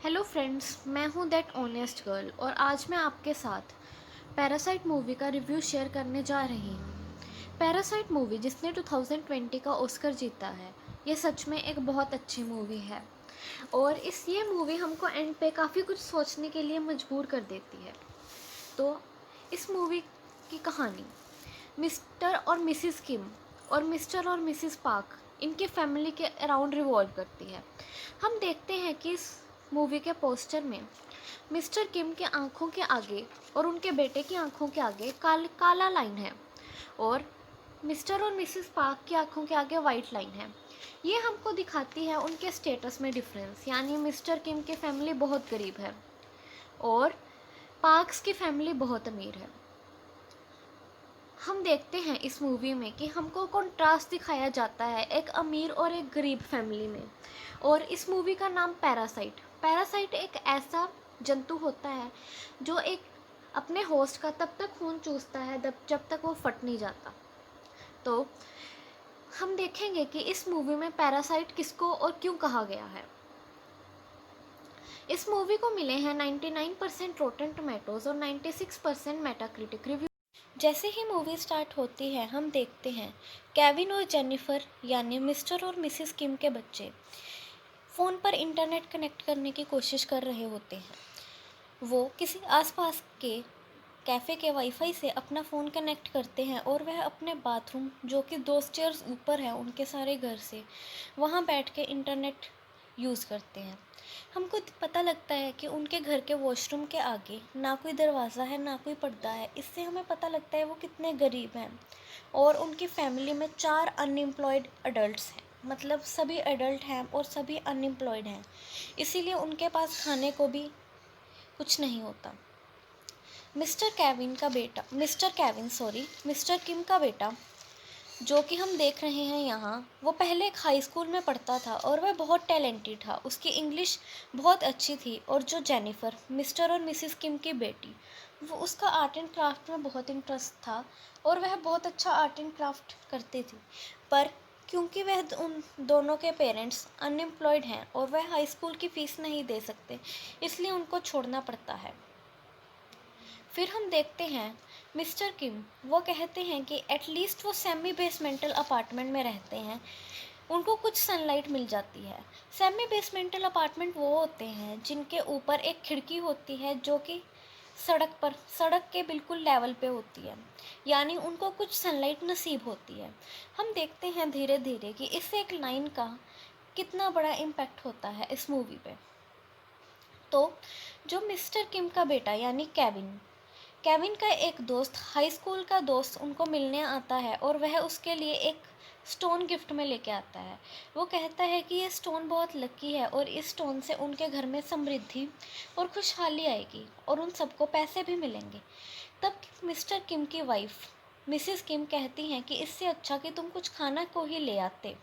Hello friends, मैं हूँ that honest girl और आज मैं आपके साथ पैरासाइट मूवी का रिव्यू शेयर करने जा रही हूँ। पैरासाइट मूवी जिसने 2020 का ऑस्कर जीता है, ये सच में एक बहुत अच्छी मूवी है और ये मूवी हमको एंड पे काफ़ी कुछ सोचने के लिए मजबूर कर देती है। तो इस मूवी की कहानी मिस्टर और मिसिस किम और मिस्टर और मिसिस पार्क इनके फैमिली के अराउंड रिवॉल्व करती है। हम देखते हैं कि इस मूवी के पोस्टर में मिस्टर किम के आंखों के आगे और उनके बेटे की आंखों के आगे काला लाइन है और मिस्टर और मिसिस पार्क की आंखों के आगे वाइट लाइन है। ये हमको दिखाती है उनके स्टेटस में डिफरेंस, यानी मिस्टर किम की फैमिली बहुत गरीब है और पार्क्स की फैमिली बहुत अमीर है। हम देखते हैं इस मूवी में कि हमको कंट्रास्ट दिखाया जाता है एक अमीर और एक गरीब फैमिली में। और इस मूवी का नाम पैरासाइट एक ऐसा जंतु होता है जो एक अपने होस्ट का तब तक खून चूसता है जब तक वो फट नहीं जाता। तो हम देखेंगे कि इस मूवी में पैरासाइट किसको और क्यों कहा गया है। इस मूवी को मिले हैं 99% रोटन टोमेटोज और 96% मेटाक्रिटिक रिव्यू। जैसे ही मूवी स्टार्ट होती है हम देखते हैं केविन और जेनिफर यानी मिस्टर और मिसिस किम के बच्चे फ़ोन पर इंटरनेट कनेक्ट करने की कोशिश कर रहे होते हैं। वो किसी आसपास के कैफ़े के वाईफाई से अपना फ़ोन कनेक्ट करते हैं और वह अपने बाथरूम, जो कि 2 स्टेयर्स ऊपर है उनके सारे घर से, वहाँ बैठ के इंटरनेट यूज़ करते हैं। हमको पता लगता है कि उनके घर के वॉशरूम के आगे ना कोई दरवाज़ा है ना कोई पर्दा है। इससे हमें पता लगता है वो कितने गरीब हैं। और उनकी फैमिली में 4 अनएम्प्लॉयड अडल्ट्स हैं, मतलब सभी एडल्ट हैं और सभी अनएम्प्लॉयड हैं, इसीलिए उनके पास खाने को भी कुछ नहीं होता। मिस्टर किम का बेटा जो कि हम देख रहे हैं यहाँ, वो पहले एक हाई स्कूल में पढ़ता था और वह बहुत टैलेंटेड था, उसकी इंग्लिश बहुत अच्छी थी। और जो जेनिफर, मिस्टर और मिसिस किम की बेटी, वो उसका आर्ट एंड क्राफ्ट में बहुत इंटरेस्ट था और वह बहुत अच्छा आर्ट एंड क्राफ्ट करती थी। पर क्योंकि वह उन दोनों के पेरेंट्स अनएम्प्लॉयड हैं और वह हाई स्कूल की फ़ीस नहीं दे सकते, इसलिए उनको छोड़ना पड़ता है। फिर हम देखते हैं मिस्टर किम, वो कहते हैं कि एटलीस्ट वो सेमी बेसमेंटल अपार्टमेंट में रहते हैं, उनको कुछ सनलाइट मिल जाती है। सेमी बेसमेंटल अपार्टमेंट वो होते हैं जिनके ऊपर एक खिड़की होती है जो कि सड़क के बिल्कुल लेवल पे होती है, यानी उनको कुछ सनलाइट नसीब होती है। हम देखते हैं धीरे धीरे कि इस एक लाइन का कितना बड़ा इम्पैक्ट होता है इस मूवी पे। तो जो मिस्टर किम का बेटा यानी केविन का एक दोस्त, हाई स्कूल का दोस्त उनको मिलने आता है और वह उसके लिए एक स्टोन गिफ्ट में लेके आता है। वो कहता है कि ये स्टोन बहुत लकी है और इस स्टोन से उनके घर में समृद्धि और खुशहाली आएगी और उन सबको पैसे भी मिलेंगे। तब मिस्टर किम की वाइफ मिसिस किम कहती हैं कि इससे अच्छा कि तुम कुछ खाना को ही ले आते।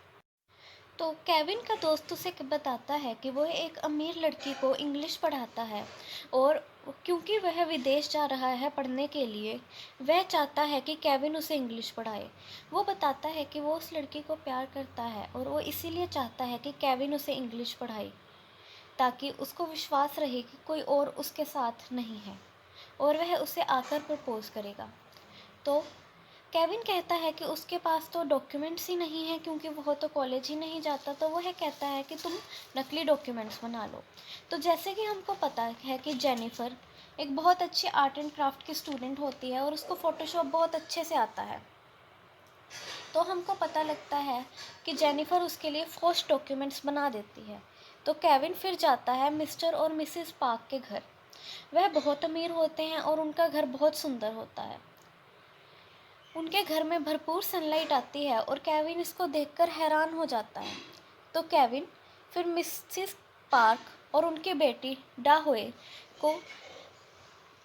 तो केविन का दोस्त उसे बताता है कि वह एक अमीर लड़की को इंग्लिश पढ़ाता है और क्योंकि वह विदेश जा रहा है पढ़ने के लिए, वह चाहता है कि केविन उसे इंग्लिश पढ़ाए। वो बताता है कि वो उस लड़की को प्यार करता है और वो इसीलिए चाहता है कि केविन उसे इंग्लिश पढ़ाए, ताकि उसको विश्वास रहे कि कोई और उसके साथ नहीं है और वह उसे आकर प्रपोज करेगा। तो केविन कहता है कि उसके पास तो डॉक्यूमेंट्स ही नहीं है क्योंकि वह तो कॉलेज ही नहीं जाता। तो वह कहता है कि तुम नकली डॉक्यूमेंट्स बना लो। तो जैसे कि हमको पता है कि जेनिफर एक बहुत अच्छी आर्ट एंड क्राफ्ट की स्टूडेंट होती है और उसको फ़ोटोशॉप बहुत अच्छे से आता है। तो हमको पता लगता है कि जेनिफर उसके लिए फोर्स डॉक्यूमेंट्स बना देती है। तो केविन फिर जाता है मिस्टर और मिसिस पार्क के घर। वह बहुत अमीर होते हैं और उनका घर बहुत सुंदर होता है। उनके घर में भरपूर सनलाइट आती है और केविन इसको देखकर हैरान हो जाता है। तो केविन फिर मिसिस पार्क और उनकी बेटी डाहोए को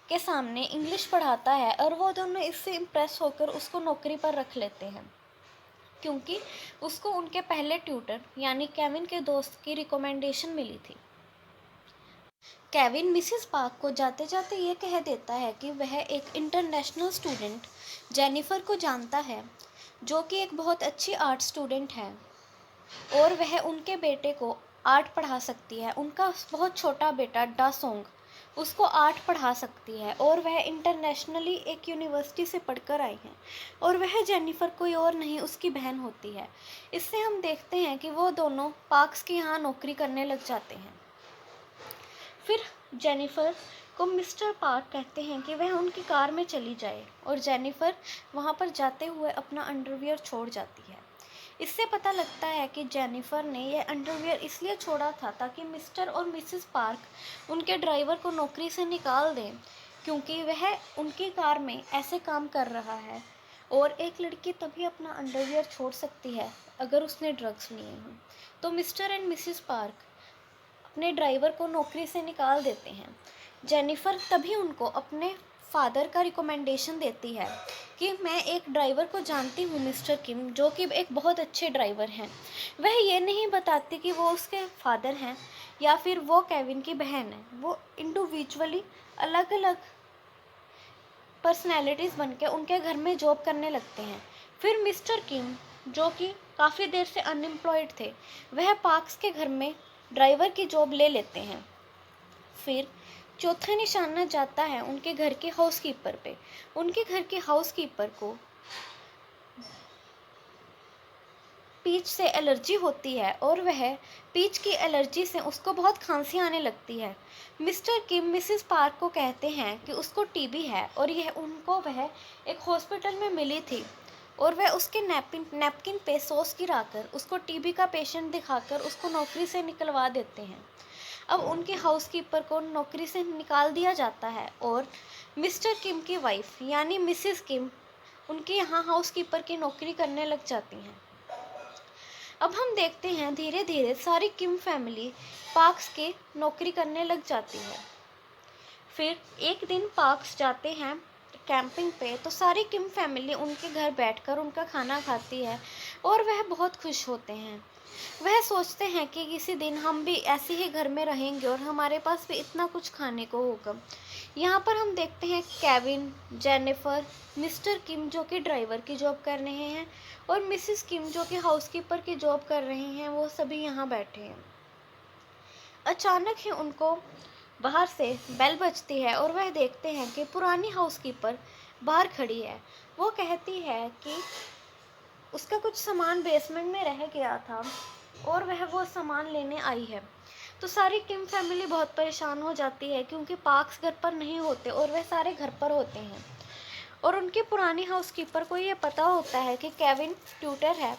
के सामने इंग्लिश पढ़ाता है और वो दोनों इससे इम्प्रेस होकर उसको नौकरी पर रख लेते हैं, क्योंकि उसको उनके पहले ट्यूटर यानी केविन के दोस्त की रिकमेंडेशन मिली थी। केविन मिसिस पार्क को जाते जाते ये कह देता है कि वह एक इंटरनेशनल स्टूडेंट जेनिफर को जानता है, जो कि एक बहुत अच्छी आर्ट स्टूडेंट है और वह उनके बेटे को आर्ट पढ़ा सकती है। उनका बहुत छोटा बेटा डासोंग उसको आर्ट पढ़ा सकती है और वह इंटरनेशनली एक यूनिवर्सिटी से पढ़कर आई हैं और वह जेनिफर कोई और नहीं उसकी बहन होती है। इससे हम देखते हैं कि वो दोनों पार्क्स के यहाँ नौकरी करने लग जाते हैं। फिर जेनिफर को मिस्टर पार्क कहते हैं कि वह उनकी कार में चली जाए और जेनिफर वहाँ पर जाते हुए अपना अंडरवियर छोड़ जाती है। इससे पता लगता है कि जेनिफर ने यह अंडरवियर इसलिए छोड़ा था ताकि मिस्टर और मिसेस पार्क उनके ड्राइवर को नौकरी से निकाल दें, क्योंकि वह उनकी कार में ऐसे काम कर रहा है और एक लड़की तभी अपना अंडरवियर छोड़ सकती है अगर उसने ड्रग्स लिए हों। तो मिस्टर एंड मिसेस पार्क अपने ड्राइवर को नौकरी से निकाल देते हैं। जेनिफर तभी उनको अपने फादर का रिकमेंडेशन देती है कि मैं एक ड्राइवर को जानती हूँ मिस्टर किम, जो कि एक बहुत अच्छे ड्राइवर हैं। वह ये नहीं बताती कि वो उसके फादर हैं या फिर वो केविन की बहन है। वो इंडिविजुअली अलग अलग पर्सनैलिटीज़ बन के उनके घर में जॉब करने लगते हैं। फिर मिस्टर किम, जो कि काफ़ी देर से अनएम्प्लॉयड थे, वह पार्क्स के घर में ड्राइवर की जॉब ले लेते हैं। फिर चौथा निशाना जाता है उनके घर के हाउसकीपर पे। उनके घर के हाउसकीपर को पीच से एलर्जी होती है और वह पीच की एलर्जी से उसको बहुत खांसी आने लगती है। मिस्टर किम मिसेस पार्क को कहते हैं कि उसको टीबी है और वह एक हॉस्पिटल में मिली थी और वह उसके नैपकिन पे सॉस गिराकर उसको टीबी का पेशेंट दिखाकर उसको नौकरी से निकलवा देते हैं। अब उनके हाउसकीपर को नौकरी से निकाल दिया जाता है और मिस्टर किम की वाइफ यानी मिसेस किम उनके यहाँ हाउसकीपर की नौकरी करने लग जाती हैं। अब हम देखते हैं धीरे धीरे सारी किम फैमिली पार्क्स के नौकरी करने लग जाती है। फिर एक दिन पार्क्स जाते हैं कैंपिंग पे, तो सारी किम फैमिली उनके घर बैठकर उनका खाना खाती है और वह बहुत खुश होते हैं। वह सोचते हैं कि किसी दिन हम भी ऐसे ही घर में रहेंगे और हमारे पास भी इतना कुछ खाने को होगा। यहाँ पर हम देखते हैं केविन, जेनिफर, मिस्टर किम जो कि ड्राइवर की जॉब कर रहे हैं और मिसेस किम जो कि हाउसकीपर की जॉब कर रहे हैं, वो सभी यहाँ बैठे हैं। अचानक ही उनको बाहर से बेल बजती है और वह देखते हैं कि पुरानी हाउसकीपर बाहर खड़ी है। वो कहती है कि उसका कुछ सामान बेसमेंट में रह गया था और वह वो सामान लेने आई है। तो सारी किम फैमिली बहुत परेशान हो जाती है क्योंकि पार्क्स घर पर नहीं होते और वह सारे घर पर होते हैं। और उनकी पुरानी हाउसकीपर को ये पता होता है कि केविन ट्यूटर है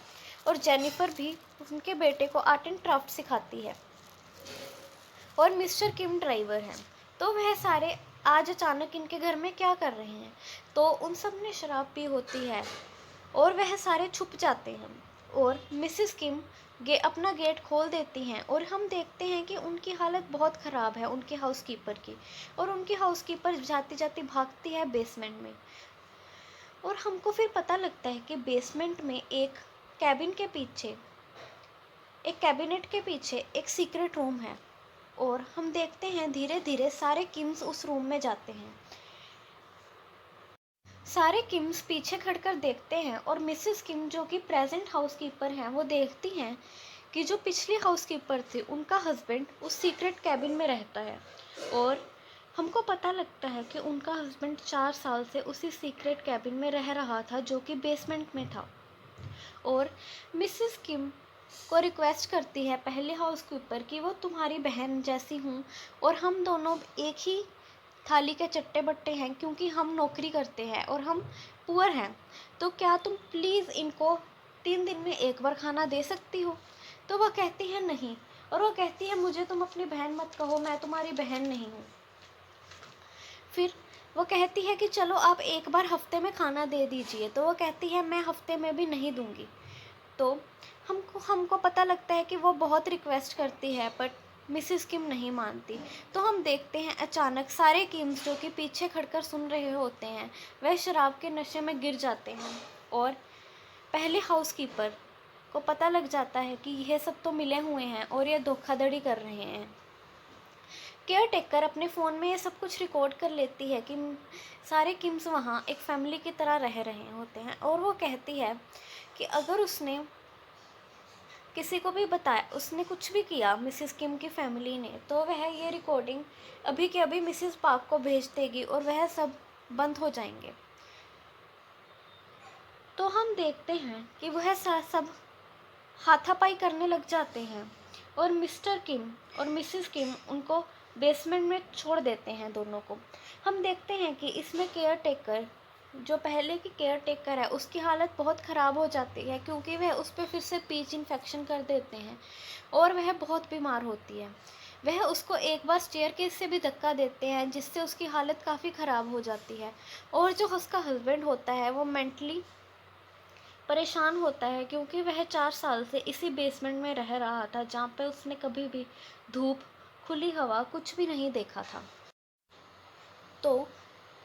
और जेनिफर भी उनके बेटे को आर्ट एंड क्राफ्ट सिखाती है और मिस्टर किम ड्राइवर हैं। तो वह सारे आज अचानक इनके घर में क्या कर रहे हैं, तो उन सब ने शराब पी होती है और वह सारे छुप जाते हैं और मिसेस किम अपना गेट खोल देती हैं और हम देखते हैं कि उनकी हालत बहुत ख़राब है उनके हाउसकीपर की। और उनकी हाउसकीपर जाती जाती भागती है बेसमेंट में और हमको फिर पता लगता है कि बेसमेंट में एक कैबिनेट के पीछे एक सीक्रेट रूम है और हम देखते हैं धीरे धीरे सारे किम्स उस रूम में जाते हैं। सारे किम्स पीछे खड़कर देखते हैं और मिसेस किम जो कि प्रेजेंट हाउसकीपर हैं, वो देखती हैं कि जो पिछली हाउसकीपर थी उनका हस्बैंड उस सीक्रेट कैबिन में रहता है। और हमको पता लगता है कि उनका हस्बैंड 4 साल से उसी सीक्रेट कैबिन में रह रहा था जो कि बेसमेंट में था। और मिसेस किम को रिक्वेस्ट करती है पहले हाउसकीपर कि वो तुम्हारी बहन जैसी हूँ और हम दोनों एक ही थाली के चट्टे बट्टे हैं क्योंकि हम नौकरी करते हैं और हम पुअर हैं, तो क्या तुम प्लीज़ इनको 3 दिन में एक बार खाना दे सकती हो। तो वह कहती है नहीं और वो कहती है मुझे तुम अपनी बहन मत कहो, मैं तुम्हारी बहन नहीं हूँ। फिर वो कहती है कि चलो आप एक बार हफ्ते में खाना दे दीजिए, तो वो कहती है मैं हफ्ते में भी नहीं दूँगी। तो हमको पता लगता है कि वो बहुत रिक्वेस्ट करती है बट मिसेस किम नहीं मानती। तो हम देखते हैं अचानक सारे किम्स जो कि पीछे खड़कर सुन रहे होते हैं वह शराब के नशे में गिर जाते हैं और पहले हाउसकीपर को पता लग जाता है कि यह सब तो मिले हुए हैं और ये धोखाधड़ी कर रहे हैं। केयर टेकर अपने फ़ोन में ये सब कुछ रिकॉर्ड कर लेती है कि सारे किम्स वहाँ एक फैमिली की तरह रह रहे होते हैं और वो कहती है कि अगर उसने किसी को भी बताया, उसने कुछ भी किया मिसेस किम की फैमिली ने, तो वह ये रिकॉर्डिंग अभी के अभी मिसेस पार्क को भेज देगी और वह सब बंद हो जाएंगे। तो हम देखते हैं कि वह सब हाथापाई करने लग जाते हैं और मिस्टर किम और मिसेस किम उनको बेसमेंट में छोड़ देते हैं दोनों को। हम देखते हैं कि इसमें केयर टेकर, जो पहले की केयर टेकर है, उसकी हालत बहुत ख़राब हो जाती है क्योंकि वह उस पर फिर से पीच इन्फेक्शन कर देते हैं और वह बहुत बीमार होती है। वह उसको एक बार स्टेयरकेस से भी धक्का देते हैं जिससे उसकी हालत काफ़ी ख़राब हो जाती है। और जो उसका हस्बैंड होता है वो मेंटली परेशान होता है क्योंकि वह 4 साल से इसी बेसमेंट में रह रहा था जहाँ पे उसने कभी भी धूप, खुली हवा कुछ भी नहीं देखा था। तो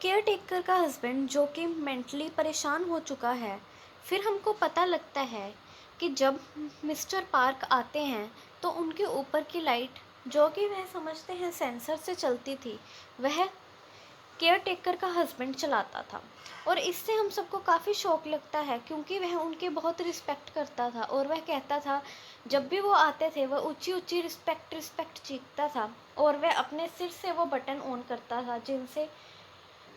केयर टेकर का हस्बैंड जो कि मेंटली परेशान हो चुका है, फिर हमको पता लगता है कि जब मिस्टर पार्क आते हैं तो उनके ऊपर की लाइट, जो कि वह समझते हैं सेंसर से चलती थी, वह केयर टेकर का हस्बैंड चलाता था। और इससे हम सबको काफ़ी शौक लगता है क्योंकि वह उनकी बहुत रिस्पेक्ट करता था और वह कहता था, जब भी वो आते थे वह ऊंची ऊंची रिस्पेक्ट रिस्पेक्ट चीखता था और वह अपने सिर से वो बटन ऑन करता था जिनसे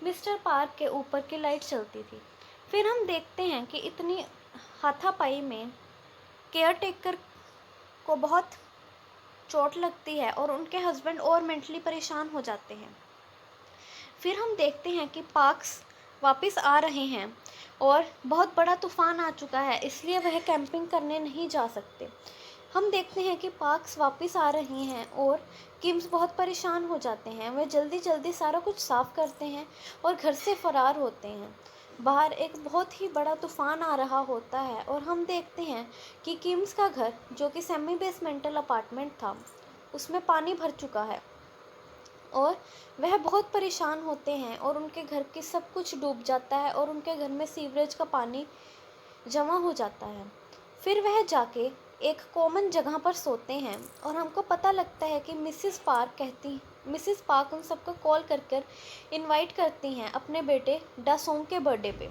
मिस्टर पार्क के ऊपर की लाइट चलती थी। फिर हम देखते हैं कि इतनी हाथापाई में केयर टेकर को बहुत चोट लगती है और उनके हस्बैंड और मेंटली परेशान हो जाते हैं। फिर हम देखते हैं कि पार्क्स वापस आ रहे हैं और बहुत बड़ा तूफान आ चुका है, इसलिए वह कैंपिंग करने नहीं जा सकते। हम देखते हैं कि पार्क्स वापस आ रहे हैं और किम्स बहुत परेशान हो जाते हैं। वह जल्दी जल्दी सारा कुछ साफ करते हैं और घर से फरार होते हैं। बाहर एक बहुत ही बड़ा तूफान आ रहा होता है और हम देखते हैं कि किम्स का घर, जो कि सेमी बेसमेंटल अपार्टमेंट था, उसमें पानी भर चुका है और वह बहुत परेशान होते हैं और उनके घर के सब कुछ डूब जाता है और उनके घर में सीवरेज का पानी जमा हो जाता है। फिर वह जाके एक कॉमन जगह पर सोते हैं और हमको पता लगता है कि मिसिस पार्क उन सबको कॉल कर कर इनवाइट करती हैं अपने बेटे डासोंग के बर्थडे पे।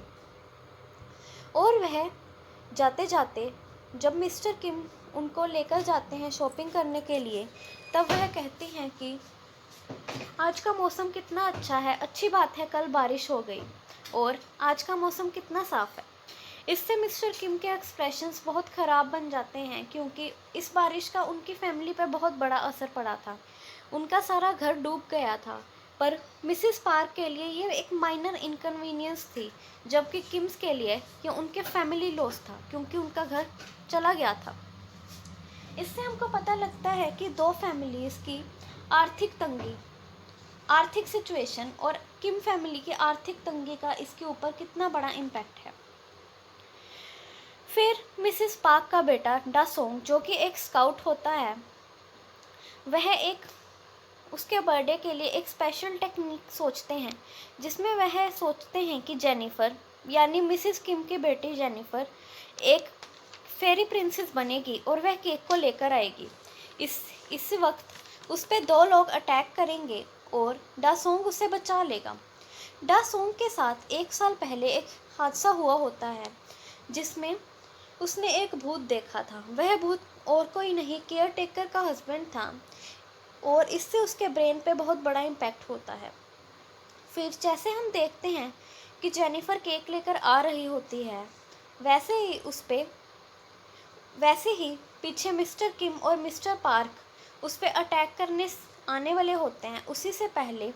और वह जाते जाते जब मिस्टर किम उनको लेकर जाते हैं शॉपिंग करने के लिए, तब वह कहती हैं कि आज का मौसम कितना अच्छा है, अच्छी बात है कल बारिश हो गई और आज का मौसम कितना साफ़ है। इससे मिस्टर किम के एक्सप्रेशंस बहुत ख़राब बन जाते हैं क्योंकि इस बारिश का उनकी फैमिली पर बहुत बड़ा असर पड़ा था। उनका सारा घर डूब गया था, पर मिसिस पार्क के लिए ये एक माइनर इनकन्वीनियंस थी, जबकि किम्स के लिए ये उनके फैमिली लॉस था क्योंकि उनका घर चला गया था। इससे हमको पता लगता है कि दो फैमिलीज़ की आर्थिक सिचुएशन और किम फैमिली की आर्थिक तंगी का इसके ऊपर कितना बड़ा इम्पैक्ट है। फिर मिसिस पार्क का बेटा डासोंग, जो कि एक स्काउट होता है, वह उसके बर्थडे के लिए एक स्पेशल टेक्निक सोचते हैं जिसमें वह सोचते हैं कि जेनिफर, यानी मिसिस किम की बेटी जेनिफर, एक फेरी प्रिंसेस बनेगी और वह केक को लेकर आएगी। इस वक्त उस पर 2 लोग अटैक करेंगे और डासोंग उसे बचा लेगा। डासोंग के साथ 1 साल पहले एक हादसा हुआ होता है जिसमें उसने एक भूत देखा था। वह भूत और कोई नहीं, केयर टेकर का हस्बैंड था और इससे उसके ब्रेन पे बहुत बड़ा इम्पैक्ट होता है। फिर जैसे हम देखते हैं कि जेनिफर केक लेकर आ रही होती है, वैसे ही पीछे मिस्टर किम और मिस्टर पार्क उस पर अटैक करने आने वाले होते हैं। उसी से पहले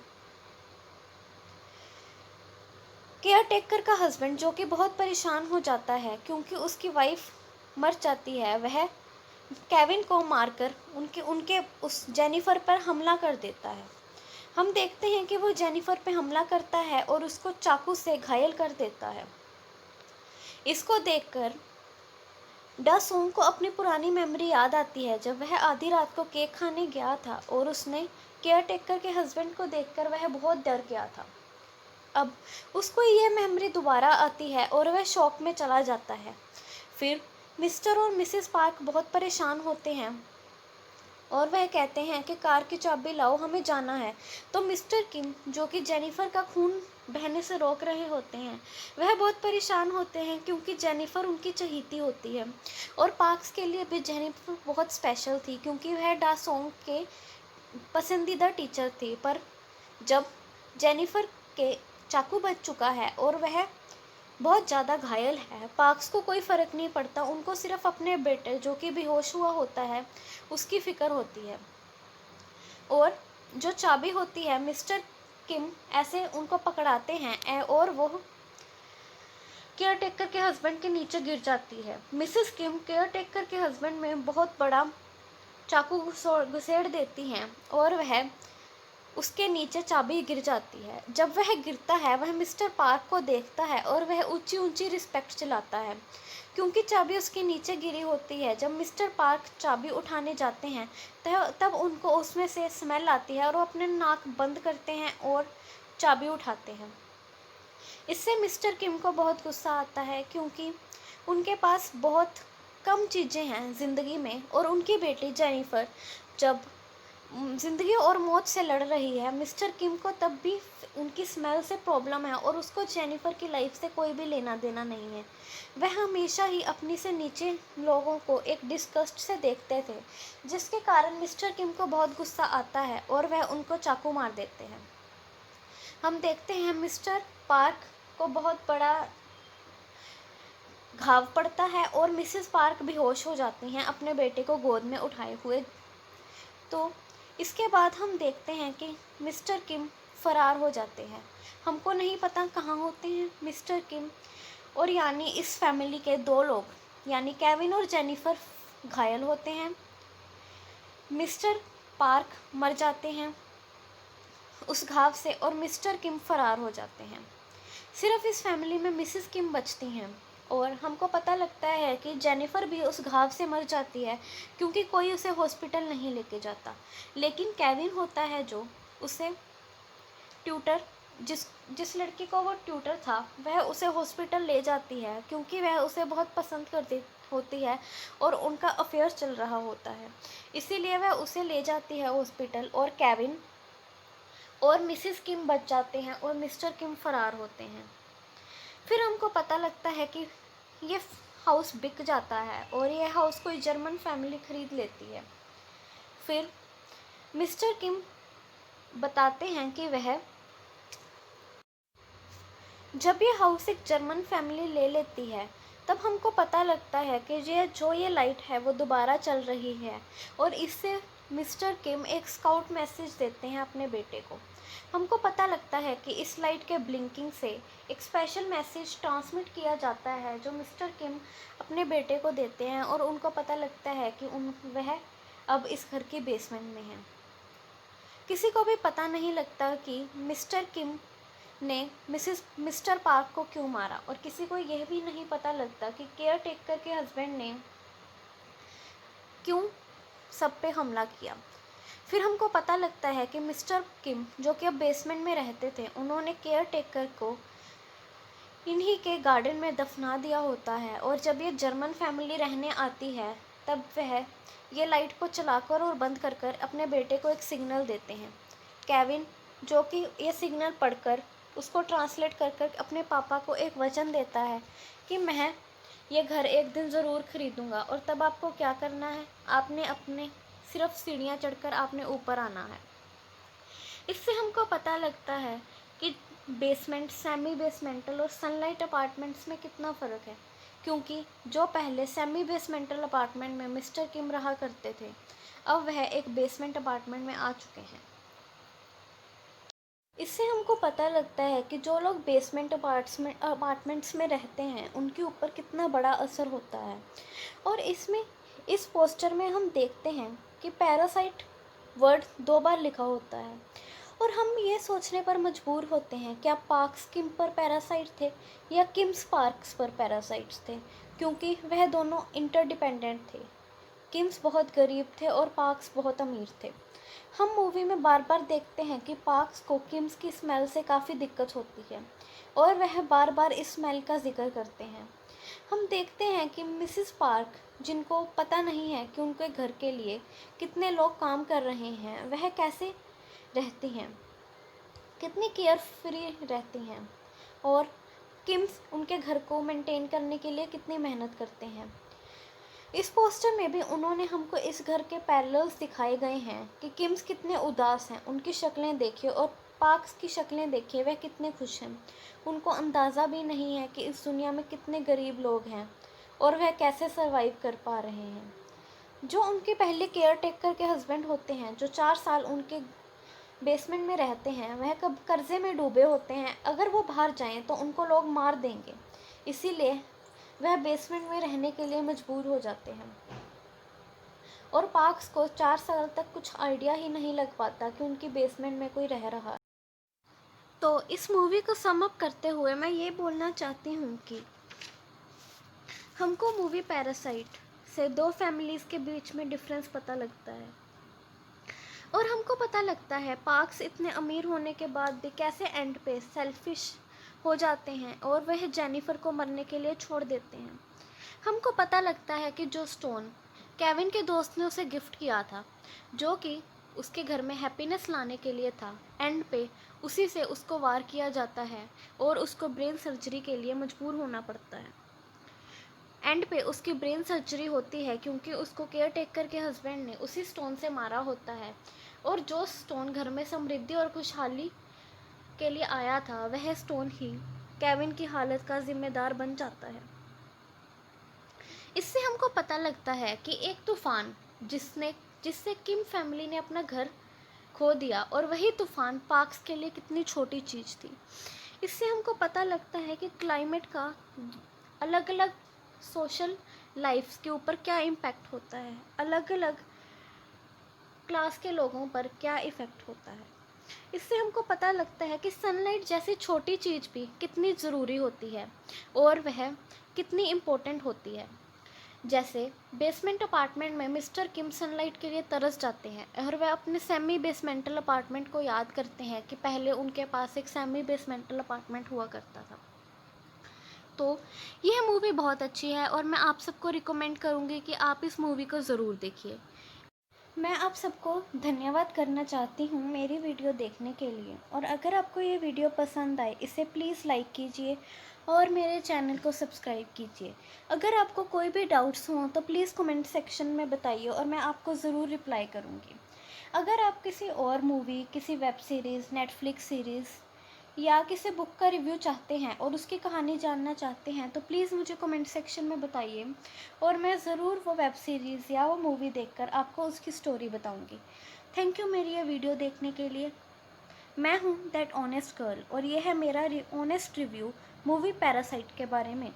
केयर टेकर का हस्बैंड, जो कि बहुत परेशान हो जाता है क्योंकि उसकी वाइफ मर जाती है, वह केविन को मारकर उनके उस जेनिफर पर हमला कर देता है। हम देखते हैं कि वो जेनिफर पे हमला करता है और उसको चाकू से घायल कर देता है। इसको देखकर डासोंग को अपनी पुरानी मेमोरी याद आती है जब वह आधी रात को केक खाने गया था और उसने केयर टेकर के हस्बैंड को देखकर वह बहुत डर गया था। अब उसको ये मेमोरी दोबारा आती है और वह शॉक में चला जाता है। फिर मिस्टर और मिसेस पार्क बहुत परेशान होते हैं और वह कहते हैं कि कार की चाबी लाओ, हमें जाना है। तो मिस्टर किम, जो कि जेनिफर का खून बहने से रोक रहे होते हैं, वह बहुत परेशान होते हैं क्योंकि जेनिफर उनकी चहेती होती है। और पार्क्स के लिए भी जेनिफर बहुत स्पेशल थी क्योंकि वह डासोंग के पसंदीदा टीचर थी। पर जब जेनिफर के चाकू बज चुका है और वह बहुत ज़्यादा घायल है, पार्क्स को कोई फ़र्क नहीं पड़ता। उनको सिर्फ अपने बेटे, जो कि बेहोश हुआ होता है, उसकी फ़िक्र होती है। और जो चाबी होती है, मिस्टर किम ऐसे उनको पकड़ाते हैं और वो केयर टेकर के हस्बैंड के नीचे गिर जाती है। मिसेस किम केयर टेकर के हस्बैंड में बहुत बड़ा चाकू घुसेड़ देती हैं और वह उसके नीचे चाबी गिर जाती है। जब वह गिरता है, वह मिस्टर पार्क को देखता है और वह ऊंची ऊंची रिस्पेक्ट चिल्लाता है क्योंकि चाबी उसके नीचे गिरी होती है। जब मिस्टर पार्क चाबी उठाने जाते हैं, तब उनको उसमें से स्मेल आती है और वो अपने नाक बंद करते हैं और चाबी उठाते हैं। इससे मिस्टर किम को बहुत गुस्सा आता है क्योंकि उनके पास बहुत कम चीज़ें हैं ज़िंदगी में, और उनकी बेटी जेनिफर जब ज़िंदगी और मौत से लड़ रही है, मिस्टर किम को तब भी उनकी स्मेल से प्रॉब्लम है और उसको जेनिफर की लाइफ से कोई भी लेना देना नहीं है। वह हमेशा ही अपनी से नीचे लोगों को एक डिस्गस्ट से देखते थे, जिसके कारण मिस्टर किम को बहुत गुस्सा आता है और वह उनको चाकू मार देते हैं। हम देखते हैं मिस्टर पार्क को बहुत बड़ा घाव पड़ता है और मिसेस पार्क बेहोश हो जाती हैं अपने बेटे को गोद में उठाए हुए। तो इसके बाद हम देखते हैं कि मिस्टर किम फरार हो जाते हैं। हमको नहीं पता कहाँ होते हैं मिस्टर किम, और यानी इस फैमिली के दो लोग यानी केविन और जेनिफर घायल होते हैं। मिस्टर पार्क मर जाते हैं उस घाव से और मिस्टर किम फरार हो जाते हैं। सिर्फ इस फैमिली में मिसेस किम बचती हैं और हमको पता लगता है कि जेनिफर भी उस घाव से मर जाती है क्योंकि कोई उसे हॉस्पिटल नहीं लेके जाता। लेकिन केविन होता है जो उसे ट्यूटर जिस जिस लड़की को वो ट्यूटर था, वह उसे हॉस्पिटल ले जाती है क्योंकि वह उसे बहुत पसंद करती होती है और उनका अफेयर चल रहा होता है। इसीलिए वह उसे ले जाती है हॉस्पिटल और केविन और मिसेस किम बच जाते हैं और मिस्टर किम फरार होते हैं। फिर हमको पता लगता है कि ये हाउस बिक जाता है और ये हाउस कोई जर्मन फैमिली खरीद लेती है। फिर मिस्टर किम बताते हैं कि वह जब ये हाउस एक जर्मन फैमिली ले लेती है, तब हमको पता लगता है कि ये लाइट है वो दोबारा चल रही है और इससे मिस्टर किम एक स्काउट मैसेज देते हैं अपने बेटे को। हमको पता लगता है कि इस लाइट के ब्लिंकिंग से एक स्पेशल मैसेज ट्रांसमिट किया जाता है जो मिस्टर किम अपने बेटे को देते हैं और उनको पता लगता है कि वह अब इस घर की बेसमेंट में है। किसी को भी पता नहीं लगता कि मिस्टर किम ने मिस्टर पार्क को क्यों मारा, और किसी को यह भी नहीं पता लगता कि केयर टेकर के हस्बैंड ने क्यों सब पे हमला किया। फिर हमको पता लगता है कि मिस्टर किम, जो कि अब बेसमेंट में रहते थे, उन्होंने केयर टेकर को इन्हीं के गार्डन में दफना दिया होता है और जब ये जर्मन फैमिली रहने आती है, तब वह ये लाइट को चलाकर और बंद कर कर अपने बेटे को एक सिग्नल देते हैं। केविन, जो कि ये सिग्नल पढ़कर उसको ट्रांसलेट कर कर अपने पापा को एक वचन देता है कि मैं ये घर एक दिन ज़रूर खरीदूंगा, और तब आपको क्या करना है, आपने अपने सिर्फ सीढ़ियाँ चढ़कर आपने ऊपर आना है। इससे हमको पता लगता है कि बेसमेंट, सेमी बेसमेंटल और सनलाइट अपार्टमेंट्स में कितना फ़र्क है, क्योंकि जो पहले सेमी बेसमेंटल अपार्टमेंट में मिस्टर किम रहा करते थे, अब वह एक बेसमेंट अपार्टमेंट में आ चुके हैं। इससे हमको पता लगता है कि जो लोग बेसमेंट अपार्टमेंट्स में रहते हैं, उनके ऊपर कितना बड़ा असर होता है। और इस पोस्टर में हम देखते हैं कि पैरासाइट वर्ड 2 बार लिखा होता है और हम ये सोचने पर मजबूर होते हैं क्या पार्क्स किम पर पैरासाइट थे या किम्स पार्क्स पर पैरासाइट्स थे, क्योंकि वह दोनों इंटरडिपेंडेंट थे। किम्स बहुत गरीब थे और पार्क्स बहुत अमीर थे। हम मूवी में बार बार देखते हैं कि पार्क्स को किम्स की स्मेल से काफ़ी दिक्कत होती है और वह बार बार इस स्मेल का जिक्र करते हैं। हम देखते हैं कि मिसिस पार्क, जिनको पता नहीं है कि उनके घर के लिए कितने लोग काम कर रहे हैं, वह कैसे रहती हैं, कितनी केयर फ्री रहती हैं, और किम्स उनके घर को मेंटेन करने के लिए कितनी मेहनत करते हैं। इस पोस्टर में भी उन्होंने हमको इस घर के पैरेलल्स दिखाए गए हैं कि किम्स कितने उदास हैं, उनकी शक्लें देखिए, और पार्क्स की शक्लें देखिए, वह कितने खुश हैं। उनको अंदाज़ा भी नहीं है कि इस दुनिया में कितने गरीब लोग हैं और वह कैसे सरवाइव कर पा रहे हैं। जो उनके पहले केयर टेकर के हस्बैंड होते हैं, जो 4 साल उनके बेसमेंट में रहते हैं, वह कब कर्जे में डूबे होते हैं। अगर वो बाहर जाएं तो उनको लोग मार देंगे, इसीलिए वह बेसमेंट में रहने के लिए मजबूर हो जाते हैं। और पार्क्स को 4 साल तक कुछ आइडिया ही नहीं लग पाता कि उनकी बेसमेंट में कोई रह रहा है। तो इस मूवी को सम अप करते हुए मैं ये बोलना चाहती हूँ कि हमको मूवी पैरासाइट से दो फैमिलीज़ के बीच में डिफरेंस पता लगता है, और हमको पता लगता है पार्क्स इतने अमीर होने के बाद भी कैसे एंड पे सेल्फिश हो जाते हैं और वह जेनिफर को मरने के लिए छोड़ देते हैं। हमको पता लगता है कि जो स्टोन केविन के दोस्त ने उसे गिफ्ट किया था, जो कि उसके घर में हैप्पीनेस लाने के लिए था, एंड पे उसी से उसको वार किया जाता है और उसको ब्रेन सर्जरी के लिए मजबूर होना पड़ता है। एंड पे उसकी ब्रेन सर्जरी होती है क्योंकि उसको केयर टेकर के हस्बैंड ने उसी स्टोन से मारा होता है, और जो स्टोन घर में समृद्धि और खुशहाली के लिए आया था, वह स्टोन ही केविन की हालत का जिम्मेदार बन जाता है। इससे हमको पता लगता है कि एक तूफान जिससे किम फैमिली ने अपना घर खो दिया, और वही तूफान पार्क्स के लिए कितनी छोटी चीज़ थी। इससे हमको पता लगता है कि क्लाइमेट का अलग अलग सोशल लाइफ्स के ऊपर क्या इम्पैक्ट होता है, अलग अलग क्लास के लोगों पर क्या इफ़ेक्ट होता है। इससे हमको पता लगता है कि सनलाइट जैसी छोटी चीज़ भी कितनी ज़रूरी होती है और वह कितनी इम्पोर्टेंट होती है। जैसे बेसमेंट अपार्टमेंट में मिस्टर किम सनलाइट के लिए तरस जाते हैं, और वह अपने सेमी बेसमेंटल अपार्टमेंट को याद करते हैं कि पहले उनके पास एक सेमी बेसमेंटल अपार्टमेंट हुआ करता था। तो यह मूवी बहुत अच्छी है और मैं आप सबको रिकमेंड करूँगी कि आप इस मूवी को ज़रूर देखिए। मैं आप सबको धन्यवाद करना चाहती हूँ मेरी वीडियो देखने के लिए, और अगर आपको ये वीडियो पसंद आए इसे प्लीज़ लाइक कीजिए और मेरे चैनल को सब्सक्राइब कीजिए। अगर आपको कोई भी डाउट्स हों तो प्लीज़ कमेंट सेक्शन में बताइए और मैं आपको ज़रूर रिप्लाई करूँगी। अगर आप किसी और मूवी, किसी वेब सीरीज़, नेटफ्लिक्स सीरीज़ या किसी बुक का रिव्यू चाहते हैं और उसकी कहानी जानना चाहते हैं तो प्लीज़ मुझे कमेंट सेक्शन में बताइए, और मैं ज़रूर वो वेब सीरीज़ या वो मूवी देखकर आपको उसकी स्टोरी बताऊंगी। थैंक यू मेरी ये वीडियो देखने के लिए। मैं हूँ दैट ऑनेस्ट गर्ल, और ये है मेरा ऑनेस्ट रिव्यू मूवी पैरासाइट के बारे में।